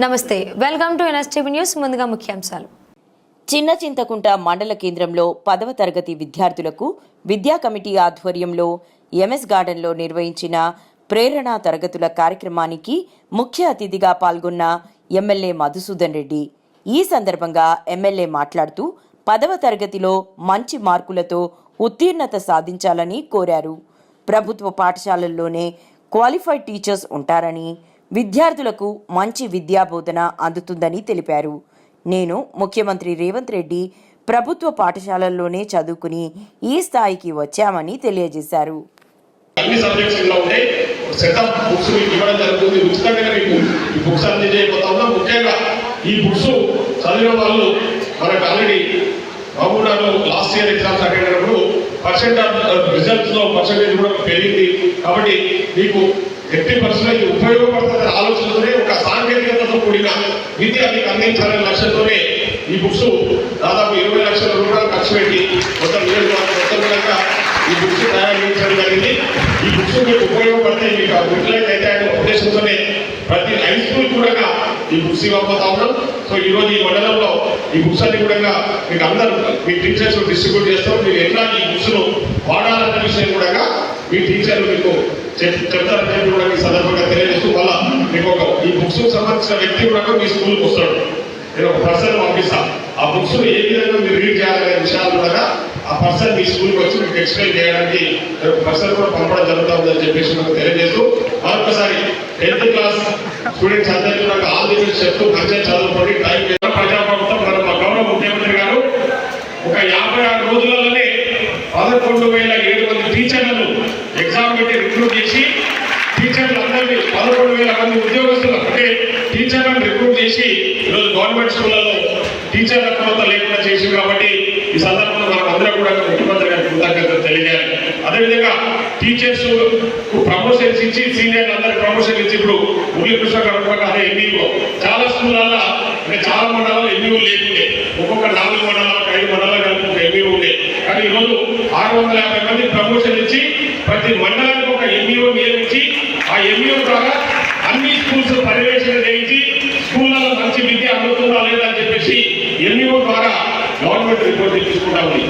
నమస్తే, welcome to NSTV news. ముందుగా ముఖ్యాంశాలు. చిన్న చింతకుంట మండల కేంద్రంలో 10వ తరగతి విద్యార్థులకు విద్యా కమిటీ ఆధ్వర్యంలో ఎంఎస్ గార్డెన్లో నిర్వహించిన ప్రేరణా తరగతుల కార్యక్రమానికి ముఖ్య అతిథిగా పాల్గొన్న ఎమ్మెల్యే మధుసూదన్ రెడ్డి. ఈ సందర్భంగా ఎమ్మెల్యే మాట్లాడుతూ 10వ తరగతిలో మంచి మార్కులతో ఉత్తీర్ణత సాధించాలని కోరారు. ప్రభుత్వ పాఠశాలల్లోనే క్వాలిఫైడ్ టీచర్స్ ఉంటారని, విద్యార్థులకు మంచి విద్యాబోధన అందుతుందని తెలిపారు. నేను ముఖ్యమంత్రి రేవంత్ రెడ్డి ప్రభుత్వ పాఠశాలల్లోనే చదువుకుని ఈ స్థాయికి వచ్చామని తెలియజేశారు. అన్ని సబ్జెక్ట్స్ ఇలా ఉంటాయి. సెటప్ బుక్స్ మీకు ఇవ్వడం జరుగుతుంది. ఉచితంగా మీకు ఈ బుక్స్ అందజేయబోతా ఉన్నాం. ముఖ్యంగా ఈ బుక్స్ చదివిన వాళ్ళు మనకు ఆల్రెడీ మహబూబ్నగర్లో లాస్ట్ ఇయర్ ఎగ్జామ్స్ అటెండ్ అయినప్పుడు రిజల్ట్స్లో పర్సెంటేజ్ కూడా పెరిగింది. కాబట్టి మీకు 80% ఉపయోగపడుతుందనే ఆలోచనతోనే ఒక సాంకేతికతతో కూడిన విద్య మీకు అందించాలనే లక్ష్యంతోనే ఈ బుక్స్ దాదాపు 20 లక్షల రూపాయలు ఖర్చు పెట్టి మొత్తం విధంగా ఈ బుక్స్ తయారు చేయడం జరిగింది. ఈ బుక్స్ మీకు ఉపయోగపడితే మీకు యూటిలైజ్ అయితే అనే ఉద్దేశంతోనే ప్రతి హై స్కూల్ కూడా ఈ బుక్స్ ఇవ్వబోతా ఉన్నాం. సో ఈరోజు ఈ మండలంలో ఈ బుక్స్ అన్ని కూడా మీకు అందరూ మీ టీచర్స్ డిస్ట్రిబ్యూట్ చేస్తాం. మీరు ఎట్లా ఈ బుక్స్ ను వాడాలన్న విషయం కూడా మీ టీచర్లు మీకు చెప్తారని చెప్పి కూడా ఈ సందర్భంగా తెలియజేస్తూ మళ్ళా మీకు ఈ బుక్స్ సంబంధించిన వ్యక్తి కూడా మీ స్కూల్కి వస్తాడు. నేను ఒక పర్సన్ పంపిస్తా. ఆ బుక్స్ ఏ విధంగా మీరు రీడ్ చేయాలనే విషయాలు కూడా ఆ పర్సన్ మీ స్కూల్కి వచ్చి మీకు ఎక్స్ప్లెయిన్ చేయడానికి పర్సన్ కూడా పంపడం జరుగుతూ ఉందని చెప్పేసి మనకు తెలియజేస్తూ మరొకసారి 10th క్లాస్ స్టూడెంట్స్ అందరికీ కూడా ఆల్ ది బెస్ట్ చెప్తూ మంచిగా చదువుకోండి. టైం ప్రజాప్రభుత్వం మా గౌరవ ముఖ్యమంత్రి గారు ఒక 56 రోజులలోనే 11,007 మంది టీచర్లను ఎగ్జామ్ పెట్టి రిక్రూట్ చేసి టీచర్లు అందరినీ 11,000 మంది ఉద్యోగస్తులు అంటే టీచర్లను రిక్రూట్ చేసి ఈరోజు గవర్నమెంట్ స్కూళ్ళలో టీచర్ల కొరత లేకుండా చేసి కాబట్టి ఈ సందర్భంలో మనం అందరం కూడా ముఖ్యమంత్రి గారికి కృతజ్ఞతలు తెలియజేయాలి. అదేవిధంగా టీచర్స్ ప్రమోషన్స్ ఇచ్చి సీనియర్లు అందరికి ప్రమోషన్ ఇచ్చి ఇప్పుడు మురళీ కృష్ణ గారు అదే ఎంఈఓ చాలా స్కూళ్ళల్లో అంటే చాలా మండలాలు ఎంఈఓ లేకుండే, ఒక్కొక్క 4 మండలాలకు 5 మండలాలు కలిపి ఒక ఎంఈఓ ఉండే. కానీ ఈరోజు 650 మంది ప్రమోషన్ ఇచ్చి ప్రతి మండలానికి ఒక ఎంఈఓ నియమించి ఆ ఎంఈఓ ద్వారా అన్ని స్కూల్స్ పర్యవేక్షణ చేయించి స్కూళ్ళలో మంచి విద్య అందుతుందా లేదా అని చెప్పేసి ఎంఈఓ ద్వారా గవర్నమెంట్ రిపోర్ట్ తీసుకుంటా ఉంది.